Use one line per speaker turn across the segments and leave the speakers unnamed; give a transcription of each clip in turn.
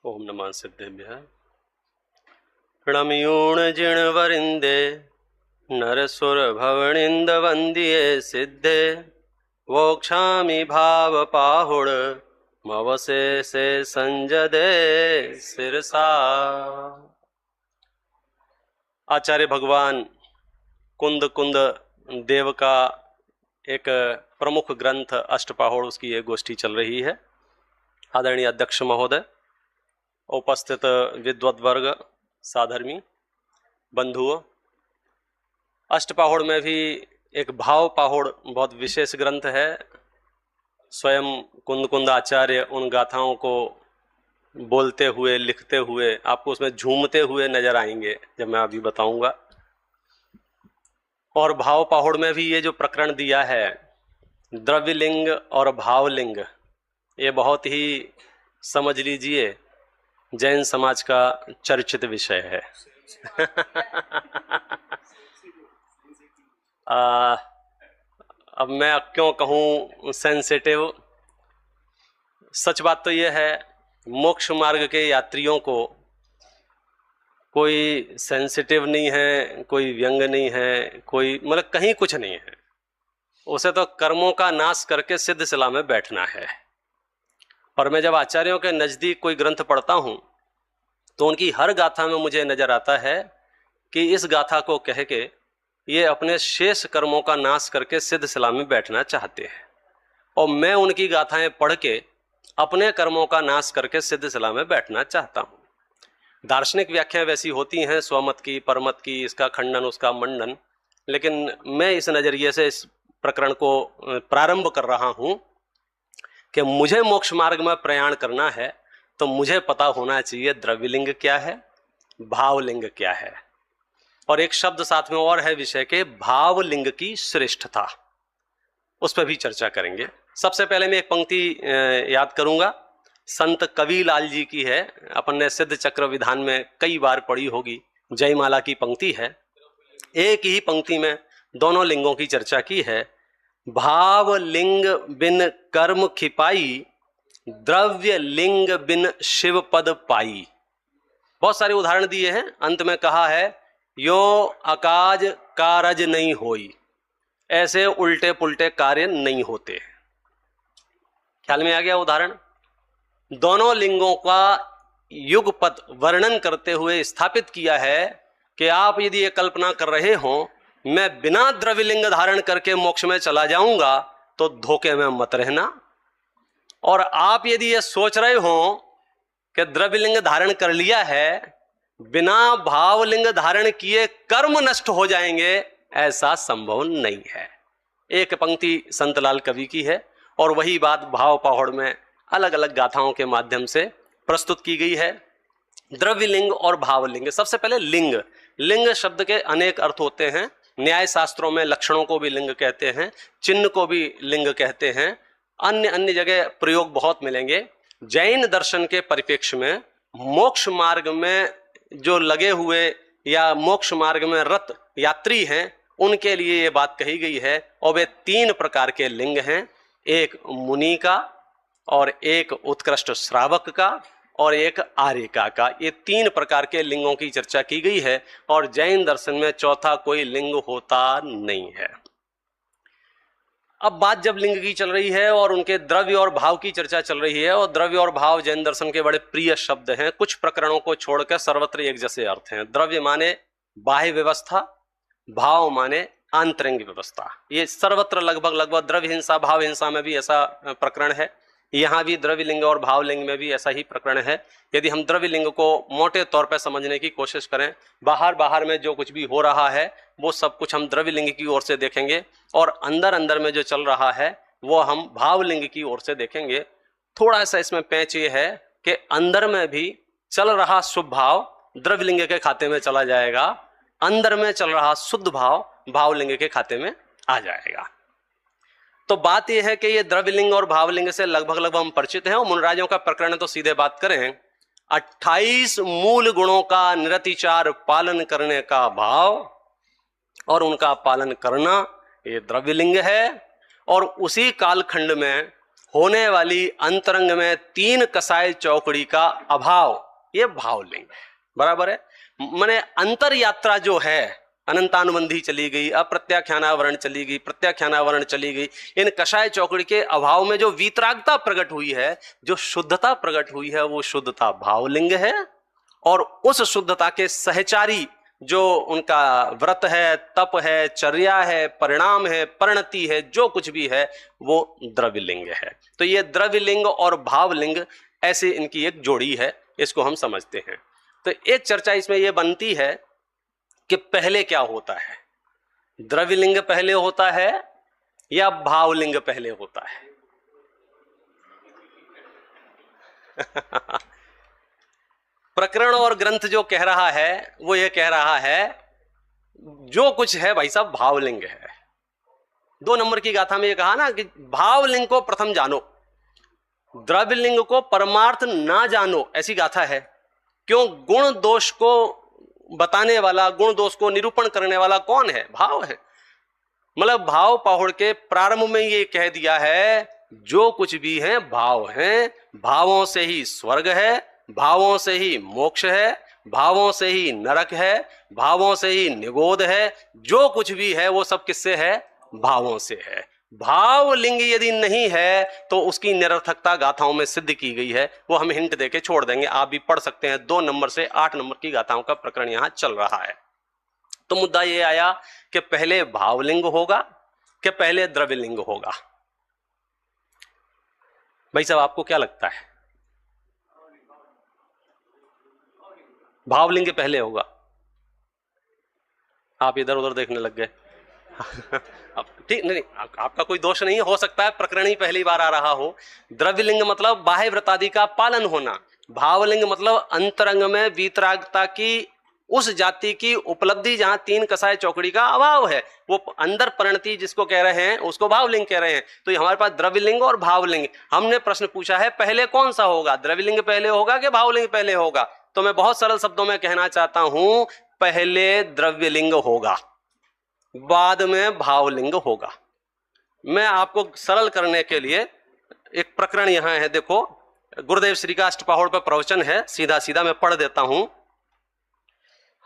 ओम नमः सिद्धेभ्यः। णमयूण जिणवरिन्दे नरसुरभवनिन्द वन्द्ये सिद्धे वोक्षामि भावपाहुड मवशेषे संजदे सिरसा। आचार्य भगवान कुंद कुंद देव का एक प्रमुख ग्रंथ अष्टपाहुड़, उसकी एक गोष्ठी चल रही है। आदरणीय अध्यक्ष महोदय, उपस्थित विद्वत वर्ग, साधर्मी बंधुओं, अष्टपाहुड़ में भी एक भाव पाहुड़ बहुत विशेष ग्रंथ है। स्वयं कुंद कुंद आचार्य उन गाथाओं को बोलते हुए, लिखते हुए आपको उसमें झूमते हुए नजर आएंगे जब मैं अभी बताऊंगा। और भाव पाहुड़ में भी ये जो प्रकरण दिया है द्रव्यलिंग और भावलिंग, ये बहुत ही समझ लीजिए जैन समाज का चर्चित विषय है। अब मैं क्यों कहूँ सेंसिटिव, सच बात तो यह है मोक्ष मार्ग के यात्रियों को कोई सेंसिटिव नहीं है, कोई व्यंग नहीं है, कोई मतलब कहीं कुछ नहीं है। उसे तो कर्मों का नाश करके सिद्ध शिला में बैठना है। और मैं जब आचार्यों के नजदीक कोई ग्रंथ पढ़ता हूं तो उनकी हर गाथा में मुझे नजर आता है कि इस गाथा को कह के ये अपने शेष कर्मों का नाश करके सिद्ध शिला में बैठना चाहते हैं। और मैं उनकी गाथाएं पढ़ के अपने कर्मों का नाश करके सिद्ध शिला में बैठना चाहता हूं। दार्शनिक व्याख्या वैसी होती हैं, स्वमत की, परमत की, इसका खंडन, उसका मंडन, लेकिन मैं इस नजरिए से इस प्रकरण को प्रारंभ कर रहा हूं कि मुझे मोक्ष मार्ग में प्रयाण करना है तो मुझे पता होना चाहिए द्रव्यलिंग क्या है, भावलिंग क्या है। और एक शब्द साथ में और है विषय के, भावलिंग की श्रेष्ठता, उस पर भी चर्चा करेंगे। सबसे पहले मैं एक पंक्ति याद करूंगा, संत कविलाल जी की है, अपन ने सिद्ध चक्र विधान में कई बार पढ़ी होगी। जयमाला की पंक्ति है, एक ही पंक्ति में दोनों लिंगों की चर्चा की है। भाव लिंग बिन कर्म खिपाई, द्रव्य लिंग बिन शिव पद पाई। बहुत सारे उदाहरण दिए हैं, अंत में कहा है यो अकाज कारज नहीं होई, ऐसे उल्टे पुल्टे कार्य नहीं होते। ख्याल में आ गया उदाहरण? दोनों लिंगों का युगपत वर्णन करते हुए स्थापित किया है कि आप यदि ये कल्पना कर रहे हो मैं बिना द्रव्यलिंग धारण करके मोक्ष में चला जाऊंगा तो धोखे में मत रहना। और आप यदि ये सोच रहे हो कि द्रव्यलिंग धारण कर लिया है, बिना भावलिंग धारण किए कर्म नष्ट हो जाएंगे, ऐसा संभव नहीं है। एक पंक्ति संतलाल कवि की है और वही बात भाव पाहुड़ में अलग अलग गाथाओं के माध्यम से प्रस्तुत की गई है। द्रव्यलिंग और भावलिंग। सबसे पहले लिंग। लिंग शब्द के अनेक अर्थ होते हैं। न्याय शास्त्रों में लक्षणों को भी लिंग कहते हैं, चिन्ह को भी लिंग कहते हैं, अन्य अन्य जगह प्रयोग बहुत मिलेंगे। जैन दर्शन के परिप्रेक्ष्य में मोक्ष मार्ग में जो लगे हुए या मोक्ष मार्ग में रत यात्री हैं उनके लिए ये बात कही गई है। और वे तीन प्रकार के लिंग हैं, एक मुनि का और एक उत्कृष्ट श्रावक का और एक आर्यिका का। ये तीन प्रकार के लिंगों की चर्चा की गई है और जैन दर्शन में चौथा कोई लिंग होता नहीं है। अब बात जब लिंग की चल रही है और उनके द्रव्य और भाव की चर्चा चल रही है, और द्रव्य और भाव जैन दर्शन के बड़े प्रिय शब्द हैं, कुछ प्रकरणों को छोड़कर सर्वत्र एक जैसे अर्थ हैं। द्रव्य माने बाह्य व्यवस्था, भाव माने आंतरिक व्यवस्था। ये सर्वत्र लगभग द्रव्य हिंसा भाव हिंसा में भी ऐसा प्रकरण है, यहाँ भी द्रव्यलिंग और भावलिंग में भी ऐसा ही प्रकरण है। यदि हम द्रव्यलिंग को मोटे तौर पर समझने की कोशिश करें, बाहर में जो कुछ भी हो रहा है वो सब कुछ हम द्रव्यलिंग की ओर से देखेंगे, और अंदर में जो चल रहा है वो हम भावलिंग की ओर से देखेंगे। थोड़ा सा इसमें पैच ये है कि अंदर में भी चल रहा शुभ भाव द्रव्यलिंग के खाते में चला जाएगा, अंदर में चल रहा शुद्ध भाव भावलिंग के खाते में आ जाएगा। तो बात यह है कि ये द्रव्यलिंग और भावलिंग से लगभग हम परिचित हैं। और मुनराजों का प्रकरण है तो सीधे बात करें, 28 मूल गुणों का निरतिचार पालन करने का भाव और उनका पालन करना ये द्रव्यलिंग है। और उसी कालखंड में होने वाली अंतरंग में तीन कसाय चौकड़ी का अभाव, ये भावलिंग है। बराबर है। माने अंतर यात्रा जो है, अनंतानुबंधी चली गई, अप्रत्याख्यानावरण चली गई, प्रत्याख्यानावरण चली गई, इन कषाय चौकड़ी के अभाव में जो वीतरागता प्रकट हुई है, जो शुद्धता प्रकट हुई है, वो शुद्धता भावलिंग है। और उस शुद्धता के सहचारी जो उनका व्रत है, तप है, चर्या है, परिणाम है, परिणति है, जो कुछ भी है, वो द्रव्यलिंग है। तो ये द्रव्यलिंग और भावलिंग ऐसे इनकी एक जोड़ी है, इसको हम समझते हैं। तो एक चर्चा इसमें यह बनती है कि पहले क्या होता है, द्रव्यलिंग पहले होता है या भावलिंग पहले होता है? प्रकरण और ग्रंथ जो कह रहा है वो ये कह रहा है जो कुछ है भाई साहब भावलिंग है। 2 नंबर की गाथा में ये कहा ना कि भावलिंग को प्रथम जानो, द्रव्यलिंग को परमार्थ ना जानो, ऐसी गाथा है। क्यों? गुण दोष को बताने वाला, गुण दोष को निरूपण करने वाला कौन है? भाव है। मतलब भाव पाहुड़ के प्रारंभ में ये कह दिया है जो कुछ भी है भाव है, भावों से ही स्वर्ग है, भावों से ही मोक्ष है, भावों से ही नरक है, भावों से ही निगोद है, जो कुछ भी है वो सब किससे है? भावों से है। भावलिंग यदि नहीं है तो उसकी निरर्थकता गाथाओं में सिद्ध की गई है, वो हम हिंट देके छोड़ देंगे, आप भी पढ़ सकते हैं। 2 नंबर से 8 नंबर की गाथाओं का प्रकरण यहां चल रहा है। तो मुद्दा ये आया कि पहले भावलिंग होगा कि पहले द्रव्यलिंग होगा? भाई साहब आपको क्या लगता है? भावलिंग पहले होगा। आप इधर उधर देखने लग गए। अब ठीक नहीं, आपका कोई दोष नहीं, हो सकता है प्रकरण ही पहली बार आ रहा हो। द्रव्यलिंग मतलब बाह्य व्रतादि का पालन होना, भावलिंग मतलब अंतरंग में वीतरागता की उस जाति की उपलब्धि जहां 3 कसाय चौकड़ी का अभाव है, वो अंदर परिणति जिसको कह रहे हैं उसको भावलिंग कह रहे हैं। तो हमारे पास द्रव्यलिंग और भावलिंग, हमने प्रश्न पूछा है पहले कौन सा होगा, द्रव्यलिंग पहले होगा कि भावलिंग पहले होगा? तो मैं बहुत सरल शब्दों में कहना चाहता हूं, पहले द्रव्यलिंग होगा, बाद में भावलिंग होगा। मैं आपको सरल करने के लिए एक प्रकरण यहां है, देखो गुरुदेव श्री का अष्टपाहुड़ पर प्रवचन है, सीधा सीधा मैं पढ़ देता हूं।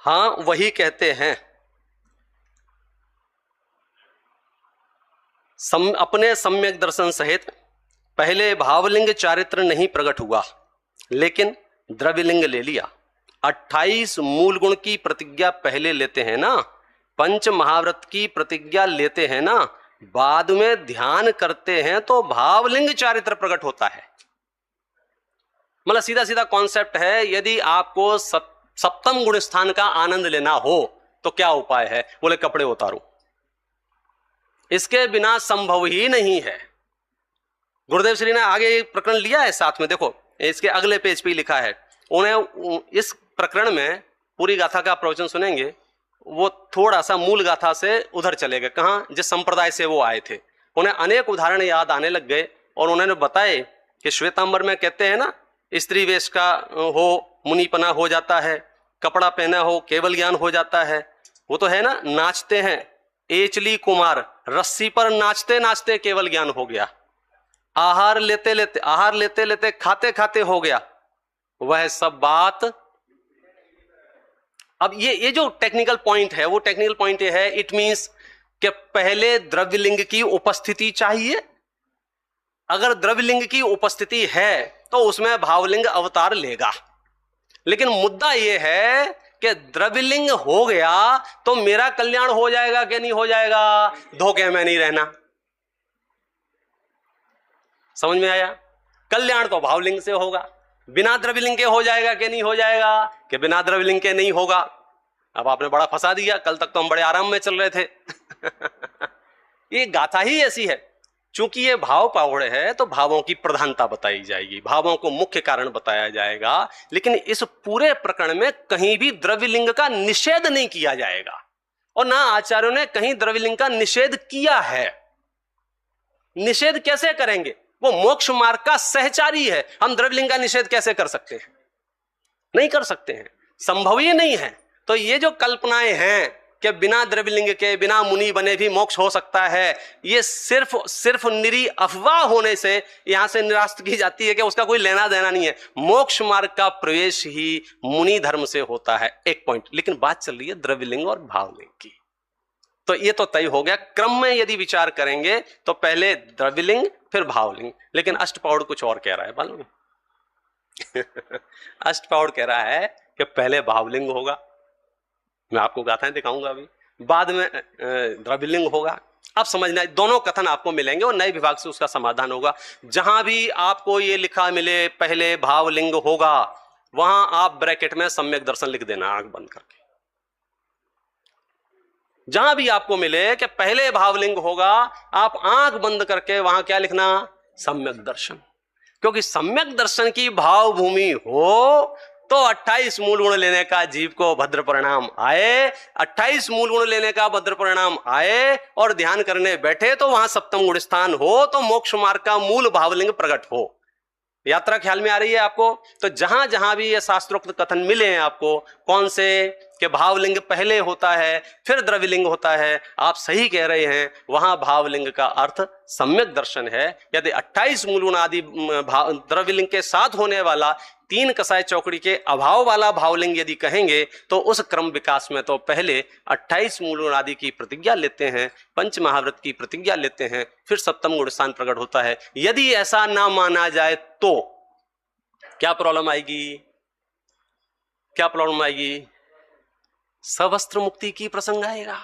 हां वही कहते हैं, अपने सम्यक दर्शन सहित पहले भावलिंग चारित्र नहीं प्रकट हुआ, लेकिन द्रव्यलिंग ले लिया। 28 मूल गुण की प्रतिज्ञा पहले लेते हैं ना, पंच महाव्रत की प्रतिज्ञा लेते हैं ना, बाद में ध्यान करते हैं तो भावलिंग चारित्र प्रकट होता है। मतलब सीधा सीधा कॉन्सेप्ट है, यदि आपको सप्तम गुण स्थान का आनंद लेना हो तो क्या उपाय है? बोले कपड़े उतारो, इसके बिना संभव ही नहीं है। गुरुदेव श्री ने आगे एक प्रकरण लिया है साथ में, देखो इसके अगले पेज पे लिखा है। उन्हें इस प्रकरण में पूरी गाथा का प्रवचन सुनेंगे, वो थोड़ा सा मूल गाथा से उधर चले गए, कहाँ? जिस संप्रदाय से वो आए थे। उन्हें अनेक उदाहरण याद आने लग गए और उन्होंने बताए कि श्वेतांबर में कहते हैं ना, स्त्री वेश का हो मुनिपना हो जाता है, कपड़ा पहना हो केवल ज्ञान हो जाता है। वो तो है ना, नाचते हैं एचली कुमार, रस्सी पर नाचते नाचते केवल ज्ञान हो गया, आहार लेते लेते खाते खाते हो गया, वह सब बात। अब ये जो टेक्निकल पॉइंट है, वो टेक्निकल पॉइंट ये है, इट मींस कि पहले द्रव्यलिंग की उपस्थिति चाहिए। अगर द्रव्यलिंग की उपस्थिति है तो उसमें भावलिंग अवतार लेगा। लेकिन मुद्दा यह है कि द्रव्यलिंग हो गया तो मेरा कल्याण हो जाएगा कि नहीं हो जाएगा? धोखे में नहीं रहना। समझ में आया? कल्याण तो भावलिंग से होगा। बिना द्रव्यलिंग के हो जाएगा कि नहीं हो जाएगा? कि बिना द्रव्यलिंग के नहीं होगा। अब आपने बड़ा फंसा दिया, कल तक तो हम बड़े आराम में चल रहे थे। ये गाथा ही ऐसी है, चूंकि ये भाव पावड़ है तो भावों की प्रधानता बताई जाएगी, भावों को मुख्य कारण बताया जाएगा। लेकिन इस पूरे प्रकरण में कहीं भी द्रव्यलिंग का निषेध नहीं किया जाएगा, और ना आचार्यों ने कहीं द्रव्यलिंग का निषेध किया है। निषेध कैसे करेंगे? वो मोक्ष मार्ग का सहचारी है, हम द्रव्यलिंग का निषेध कैसे कर सकते हैं? नहीं कर सकते हैं, संभव ही नहीं है। तो ये जो कल्पनाएं हैं कि बिना द्रव्यलिंग के, बिना मुनि बने भी मोक्ष हो सकता है, ये सिर्फ निरी अफवाह होने से यहां से निराश की जाती है कि उसका कोई लेना देना नहीं है। मोक्ष मार्ग का प्रवेश ही मुनि धर्म से होता है। एक पॉइंट। लेकिन बात चल रही है द्रव्यलिंग और भावलिंग की, तो ये तो तय हो गया। क्रम में यदि विचार करेंगे तो पहले द्रव्यलिंग फिर भावलिंग। लेकिन अष्टपाउड़ कुछ और कह रहा है, मालूम है? अष्टपाउड़ कह रहा है कि पहले भावलिंग होगा, मैं आपको गाथाएं दिखाऊंगा अभी, बाद में द्रव्यलिंग होगा। अब समझना, दोनों कथन आपको मिलेंगे और नए विभाग से उसका समाधान होगा। जहां भी आपको ये लिखा मिले पहले भावलिंग होगा, वहां आप ब्रैकेट में सम्यक दर्शन लिख देना आंख बंद करके। जहां भी आपको मिले कि पहले भावलिंग होगा, आप आंख बंद करके वहां क्या लिखना? सम्यक दर्शन। क्योंकि सम्यक दर्शन की भाव भूमि हो तो 28 मूल गुण लेने का जीव को भद्र परिणाम आए, 28 मूल गुण लेने का भद्र परिणाम आए और ध्यान करने बैठे तो वहां सप्तम गुण स्थान हो, तो मोक्ष मार्ग का मूल भावलिंग प्रकट हो। यात्रा ख्याल में आ रही है आपको? तो जहां जहां भी ये शास्त्रोक्त कथन मिले हैं आपको, कौन से कि भावलिंग पहले होता है फिर द्रव्यलिंग होता है, आप सही कह रहे हैं। वहां भावलिंग का अर्थ सम्यक दर्शन है। यदि 28 मूल गुण आदि द्रव्यलिंग के साथ होने वाला 3 कसाय चौकड़ी के अभाव वाला भावलिंग यदि कहेंगे, तो उस क्रम विकास में तो पहले 28 मूल गुण आदि की प्रतिज्ञा लेते हैं, पंच महाव्रत की प्रतिज्ञा लेते हैं, फिर सप्तम गुण स्थान प्रकट होता है। यदि ऐसा ना माना जाए तो क्या प्रॉब्लम आएगी? क्या प्रॉब्लम आएगी? सवस्त्र मुक्ति की प्रसंग आएगा,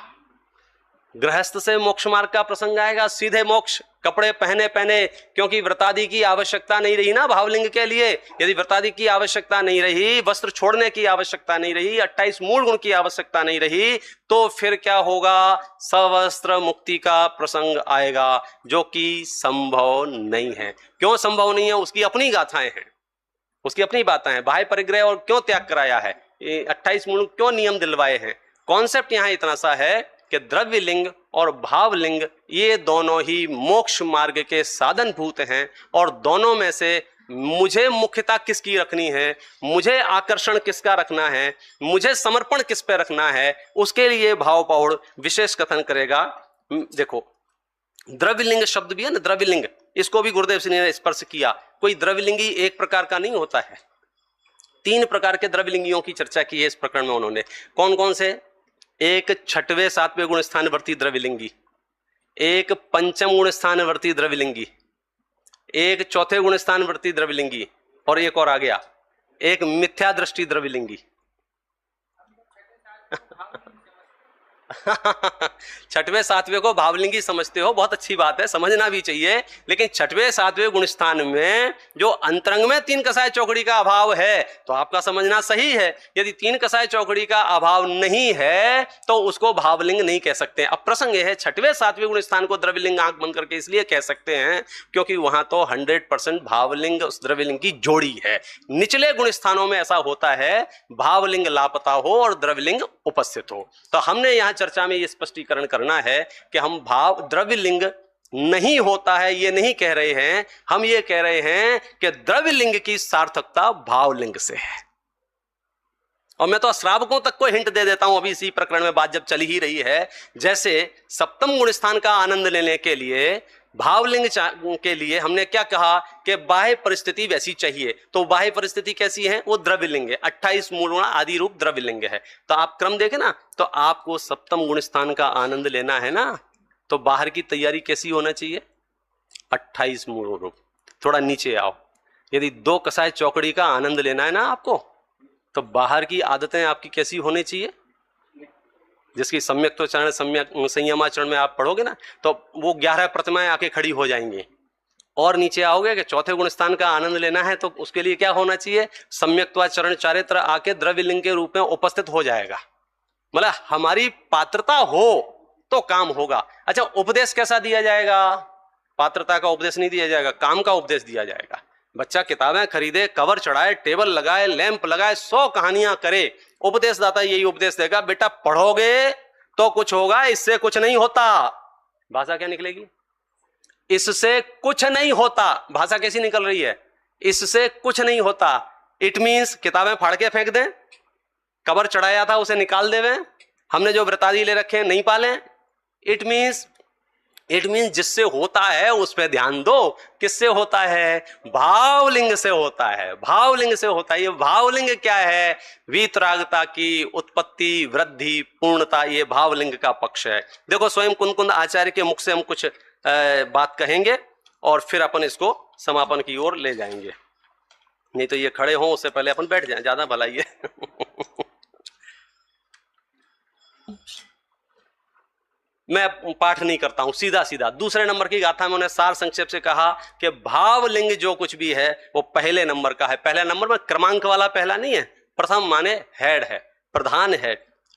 गृहस्थ से मोक्ष मार्ग का प्रसंग आएगा, सीधे मोक्ष, कपड़े पहने पहने, क्योंकि व्रतादि की आवश्यकता नहीं रही ना भावलिंग के लिए। यदि व्रतादि की आवश्यकता नहीं रही, वस्त्र छोड़ने की आवश्यकता नहीं रही, 28 मूल गुण की आवश्यकता नहीं रही, तो फिर क्या होगा? सवस्त्र मुक्ति का प्रसंग आएगा, जो कि संभव नहीं है। क्यों संभव नहीं है? उसकी अपनी गाथाएं हैं, उसकी अपनी बातें हैं। बाह्य परिग्रह और क्यों त्याग कराया है, 28 मूल क्यों नियम दिलवाए हैं। कॉन्सेप्ट यहां इतना सा है कि द्रव्यलिंग और भावलिंग ये दोनों ही मोक्ष मार्ग के साधन भूत हैं, और दोनों में से मुझे मुख्यता किसकी रखनी है, मुझे आकर्षण किसका रखना है, मुझे समर्पण किस पे रखना है, उसके लिए भाव पौड़ विशेष कथन करेगा। देखो, द्रव्यलिंग शब्द भी है ना, द्रव्यलिंग, इसको भी गुरुदेव सिंह ने स्पर्श किया। कोई द्रव्यलिंगी एक प्रकार का नहीं होता है, 3 प्रकार के द्रव्यलिंगियों की चर्चा की है इस प्रकरण में उन्होंने। कौन कौन से? एक 6वें 7वें गुण स्थानवर्ती द्रव्यलिंगी, एक 5म गुण स्थानवर्ती द्रव्यलिंगी, एक 4थे गुण स्थानवर्ती द्रव्यलिंगी, और एक और आ गया, एक मिथ्या दृष्टि द्रव्यलिंगी। 6वें 7वें को भावलिंगी समझते हो, बहुत अच्छी बात है, समझना भी चाहिए। लेकिन 6वें 7वें गुण स्थान में जो अंतरंग में 3 कसाय चौकड़ी का अभाव है, तो आपका समझना सही है। यदि 3 कसाय चौकड़ी का अभाव नहीं है तो उसको भावलिंग नहीं कह सकते। अब प्रसंग यह है, 6वें 7वें गुण स्थान को द्रव्यलिंग आंख बंद करके इसलिए कह सकते हैं क्योंकि वहां तो 100% भावलिंग उस द्रव्यलिंग की जोड़ी है। निचले गुण स्थानों में ऐसा होता है, भावलिंग लापता हो और द्रव्यलिंग उपस्थित हो। तो हमने यहां चर्चा में यह स्पष्टीकरण करना है कि हम भाव द्रव्यलिंग नहीं होता है ये नहीं कह रहे हैं, हम ये कह रहे हैं कि द्रव्यलिंग की सार्थकता भावलिंग से है। और मैं तो श्रावकों तक को हिंट दे देता हूं, अभी इसी प्रकरण में बात जब चली ही रही है। जैसे सप्तम गुण स्थान का आनंद लेने के लिए, भावलिंग के लिए हमने क्या कहा कि बाह्य परिस्थिति वैसी चाहिए। तो बाह्य परिस्थिति कैसी है? वो द्रव्यलिंग है, 28 मूल गुण आदि रूप द्रव्यलिंग है। तो आप क्रम देखें ना, तो आपको सप्तम गुण स्थान का आनंद लेना है ना, तो बाहर की तैयारी कैसी होना चाहिए? 28 मूल रूप। थोड़ा नीचे आओ, यदि 2 कसाय चौकड़ी का आनंद लेना है ना आपको, तो बाहर की आदतें आपकी कैसी होनी चाहिए? जिसकी सम्यक तो चरण, सम्यक संयमाचरण में आप पढ़ोगे ना, तो वो 11 प्रतिमाएं आके खड़ी हो जाएंगी। और नीचे आओगे कि 4थे गुण स्थान का आनंद लेना है, तो उसके लिए क्या होना चाहिए? सम्यक्त्वाचरण चारित्र आके द्रव्यलिंग के रूप में उपस्थित हो जाएगा। मतलब हमारी पात्रता हो तो काम होगा। अच्छा, उपदेश कैसा दिया जाएगा? पात्रता का उपदेश नहीं दिया जाएगा, काम का उपदेश दिया जाएगा। बच्चा किताबें खरीदे, कवर चढ़ाए, टेबल लगाए, लैंप लगाए, 100 कहानियां करे, उपदेशदाता यही उपदेश देगा, बेटा पढ़ोगे तो कुछ होगा, इससे कुछ नहीं होता। भाषा क्या निकलेगी? इससे कुछ नहीं होता। भाषा कैसी निकल रही है? इससे कुछ नहीं होता। इट मीन्स किताबें फाड़ के फेंक दें, कवर चढ़ाया था उसे निकाल देवें, हमने जो व्रतादि ले रखे हैं नहीं पाले। इट मीन्स जिससे होता है उस पर ध्यान दो। किससे होता है? भावलिंग से होता है, भावलिंग से होता है। ये भावलिंग क्या है? वीतरागता की उत्पत्ति, वृद्धि, पूर्णता, ये भावलिंग का पक्ष है। देखो स्वयं कुंद आचार्य के मुख से हम कुछ बात कहेंगे और फिर अपन इसको समापन की ओर ले जाएंगे। नहीं तो ये खड़े हों उससे पहले अपन बैठ जाएं, ज्यादा भलाई है। मैं पाठ नहीं करता हूं, सीधा सीधा दूसरे नंबर की गाथा में उन्हें सार संक्षेप से कहा कि भावलिंग जो कुछ भी है वो पहले नंबर का है। पहले नंबर में क्रमांक वाला पहला नहीं है, प्रथम माने हेड है, प्रधान है।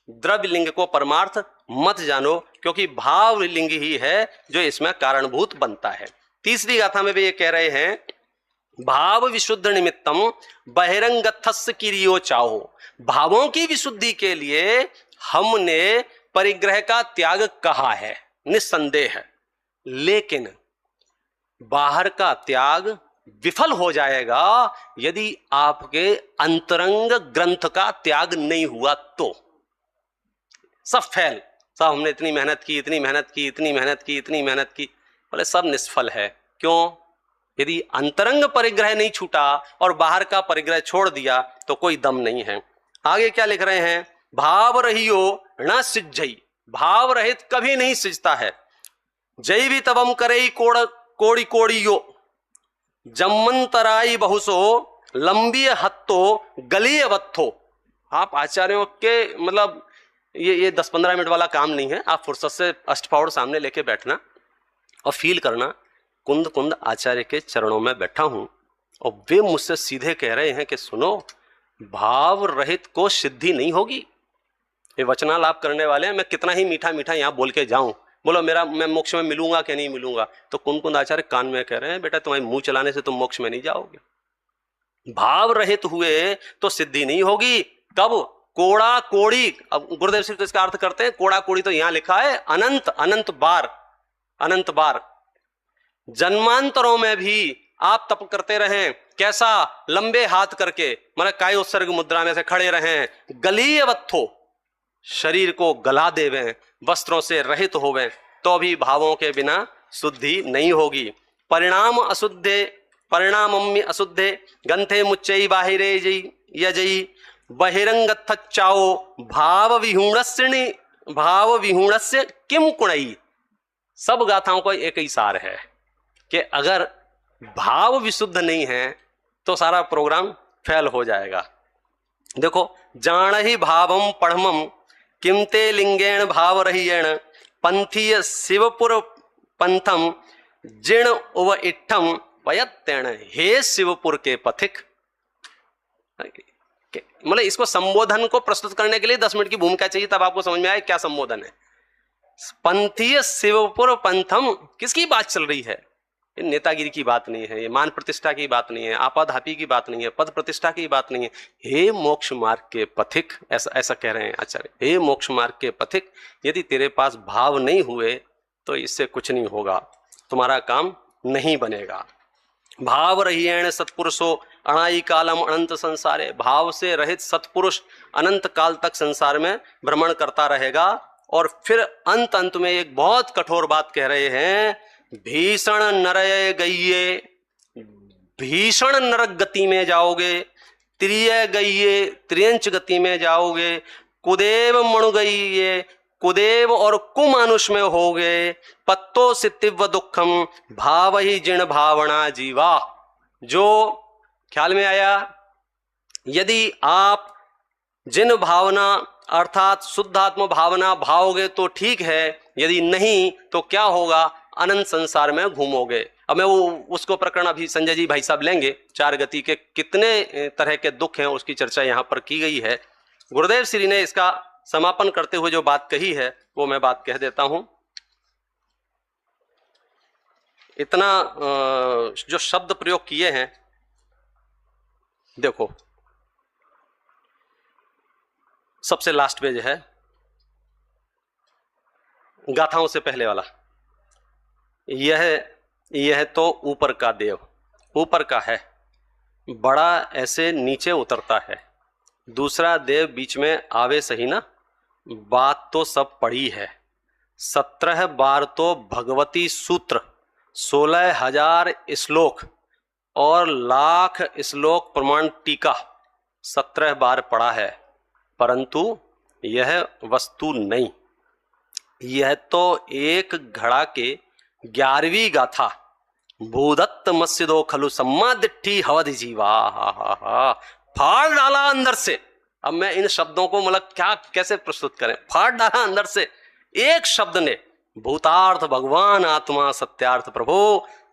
द्रव्य लिंग को परमार्थ मत जानो, क्योंकि भावलिंग ही है जो इसमें कारणभूत बनता है। तीसरी गाथा में भी ये कह रहे हैं, भाव विशुद्ध निमित्तम बहिरंगथस्य किरियो चाहो। भावों की विशुद्धि के लिए हमने परिग्रह का त्याग कहा है, निस्संदेह है, लेकिन बाहर का त्याग विफल हो जाएगा यदि आपके अंतरंग ग्रंथ का त्याग नहीं हुआ तो। सब फेल, सब हमने इतनी मेहनत की, इतनी मेहनत की, इतनी मेहनत की, इतनी मेहनत की, बोले सब निष्फल है। क्यों? यदि अंतरंग परिग्रह नहीं छूटा और बाहर का परिग्रह छोड़ दिया तो कोई दम नहीं है। आगे क्या लिख रहे हैं? भाव रहियो न सिज्जई, भाव रहित कभी नहीं सिजता है। जय भी तबम करे कोड़ी कोड़ियो, जम्मंतराई बहुसो लंबी हत्तो गली अवत्थो। आप आचार्यों के मतलब ये 10-15 मिनट वाला काम नहीं है। आप फुर्सत से अष्टपाउड़ सामने लेके बैठना और फील करना कुंद आचार्य के चरणों में बैठा हूं और वे मुझसे सीधे कह रहे हैं कि सुनो, भाव रहित को सिद्धि नहीं होगी। ये वचनालाप करने वाले हैं, मैं कितना ही मीठा मीठा यहाँ बोल के जाऊं, बोलो मैं मोक्ष में मिलूंगा कि नहीं मिलूंगा, तो कुंद आचार्य कान में कह रहे हैं, बेटा तुम्हारे मुंह चलाने से तुम मोक्ष में नहीं जाओगे। भाव रहित हुए तो सिद्धि नहीं होगी। कब? कोड़ा कोड़ी। अब गुरुदेव श्री तो इसका अर्थ करते हैं, कोड़ा कोड़ी तो यहां लिखा है अनंत, अनंत बार, अनंत बार। जन्मांतरों में भी आप तप करते रहें, कैसा? लंबे हाथ करके, मतलब काय उत्सर्ग मुद्रा में से खड़े रहें, गलीय वत्थो, शरीर को गला देवें, वस्त्रों से रहित होवें, तो भी भावों के बिना शुद्धि नहीं होगी। परिणाम अशुद्धे परिणामम्य अशुद्धे गंथे मुच्चई बाहिरे यजई बहिरंगथच्चाओ भाव विहूणस्य किम कुणई। सब गाथाओं का एक ही सार है कि अगर भाव विशुद्ध नहीं है तो सारा प्रोग्राम फेल हो जाएगा। देखो, जान ही भावम पढ़मम किमते लिंगेण भाव रहियेण पंथीय शिवपुर पंथम जिण उव इट्ठम वयत्तेण। हे शिवपुर के पथिक, मतलब इसको संबोधन को प्रस्तुत करने के लिए 10 मिनट की भूमिका चाहिए, तब आपको समझ में आए क्या संबोधन है। पंथीय शिवपुर पंथम, किसकी बात चल रही है? ये नेतागिरी की बात नहीं है, ये मान प्रतिष्ठा की बात नहीं है, आपाधापी की बात नहीं है, पद प्रतिष्ठा की बात नहीं है। हे मोक्ष मार्ग के पथिक, ऐसा कह रहे हैं आचार्य, हे मोक्ष मार्ग के पथिक, यदि तेरे पास भाव नहीं हुए तो इससे कुछ नहीं होगा, तुम्हारा काम नहीं बनेगा। भाव रहियेण सत्पुरुषो अणाई कालम अनंत संसारे। भाव से रहित सत्पुरुष अनंत काल तक संसार में भ्रमण करता रहेगा। और फिर अंत में एक बहुत कठोर बात कह रहे हैं, भीषण नरय गइये, भीषण नरक गति में जाओगे, त्रिय गइये त्रियंच गति में जाओगे, कुदेव मणु गइये, कुदेव और कुमानुष में होगे, पत्तो सितिव दुखम भाव ही जिण भावना जीवा। जो ख्याल में आया? यदि आप जिन भावना अर्थात शुद्धात्म भावना भाओगे तो ठीक है, यदि नहीं तो क्या होगा? अनंत संसार में घूमोगे। अब मैं वो उसको प्रकरण अभी संजय जी भाई साहब लेंगे, 4 गति के कितने तरह के दुख हैं उसकी चर्चा यहाँ पर की गई है। गुरुदेव श्री ने इसका समापन करते हुए जो बात कही है वो मैं बात कह देता हूं। इतना जो शब्द प्रयोग किए हैं, देखो सबसे लास्ट पेज है, गाथाओं से पहले वाला। यह तो ऊपर का देव, ऊपर का है, बड़ा ऐसे नीचे उतरता है, दूसरा देव बीच में आवे सही ना, बात तो सब पढ़ी है, 17 बार तो भगवती सूत्र, 16,000 श्लोक और लाख श्लोक प्रमाण टीका 17 बार पढ़ा है, परंतु यह वस्तु नहीं। यह तो एक घड़ा के 11वीं गाथा, भूदत्त मस्जिदो खलु सम्मा दिट्ठी हवधि जीवा, फाड़ डाला अंदर से। अब मैं इन शब्दों को मतलब क्या कैसे प्रस्तुत करें, फाड़ डाला अंदर से एक शब्द ने। भूतार्थ भगवान आत्मा सत्यार्थ प्रभु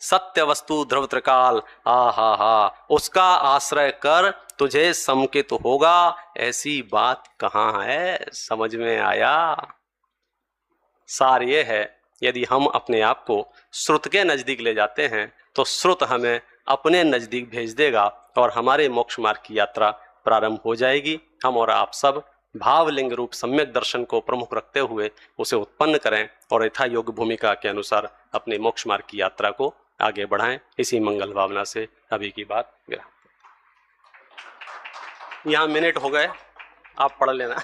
सत्य वस्तु ध्रुव त्रिकाल, हा उसका आश्रय कर तुझे समकित होगा, ऐसी बात कहाँ है, समझ में आया। सार ये है, यदि हम अपने आप को श्रुत के नजदीक ले जाते हैं तो श्रुत हमें अपने नजदीक भेज देगा और हमारे मोक्ष मार्ग की यात्रा प्रारंभ हो जाएगी। हम और आप सब भावलिंग रूप सम्यक दर्शन को प्रमुख रखते हुए उसे उत्पन्न करें और यथा योग्य भूमिका के अनुसार अपने मोक्ष मार्ग की यात्रा को आगे बढ़ाएं। इसी मंगल भावना से अभी की बात विराम। यहाँ मिनट हो गए, आप पढ़ लेना।